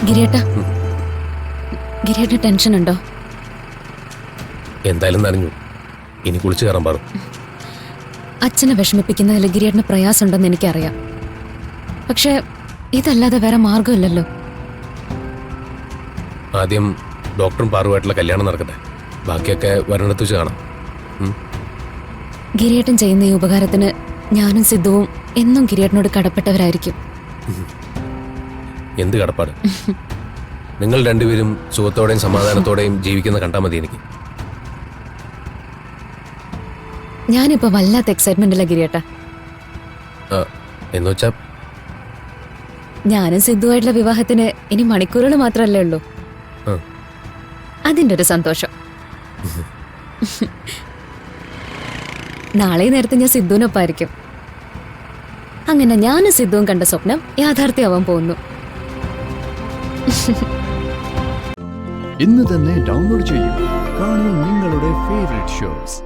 ഗിരിയേട്ട tension ഉണ്ടോ? എന്തായാലും നനഞ്ഞു, ഇനി കുളിച്ചു കയറാൻ പാടും. അച്ഛനെ വിഷമിപ്പിക്കുന്നതിൽ ഗിരിയേട്ടന് പ്രയാസമുണ്ടെന്ന് എനിക്കറിയാം. പക്ഷെ ഇതല്ലാതെ വേറെ മാർഗമില്ലല്ലോ. ആദ്യം ഡോക്ടറും പാറുമായിട്ടുള്ള കല്യാണം നടക്കട്ടെ, ബാക്കിയൊക്കെ വരണത്ത് വെച്ച് കാണാം. ഗിരിയേട്ടൻ ചെയ്യുന്ന ഈ ഉപകാരത്തിന് ഞാനും സിദ്ധുവും എന്നും ഗിരിയേട്ടനോട് കടപ്പെട്ടവരായിരിക്കും. എന്ത് കടപ്പാട്? നിങ്ങൾ രണ്ടുപേരും സുഖത്തോടെയും സമാധാനത്തോടെയും ജീവിക്കുന്ന കണ്ടാൽ മതി എനിക്ക്. ഞാനിപ്പോ വല്ലാത്ത എക്സൈറ്റ്മെന്റില്ല ഗിരിയേട്ട. എന്നുവെച്ചാ ഞാനും സിദ്ധുവായിട്ടുള്ള വിവാഹത്തിന് ഇനി മണിക്കൂറുകൾ മാത്രമല്ലേ ഉള്ളൂ. അതിന്റെ ഒരു സന്തോഷം. നാളെ നേരത്തെ ഞാൻ സിദ്ധുവിനൊപ്പായിരിക്കും. അങ്ങനെ ഞാനും സിദ്ധുവും കണ്ട സ്വപ്നം യാഥാർത്ഥ്യമാവാൻ പോകുന്നു. ഇന്ന് തന്നെ ഡൗൺലോഡ് ചെയ്യൂ, കാണൂ നിങ്ങളുടെ ഫേവറേറ്റ് ഷോസ്.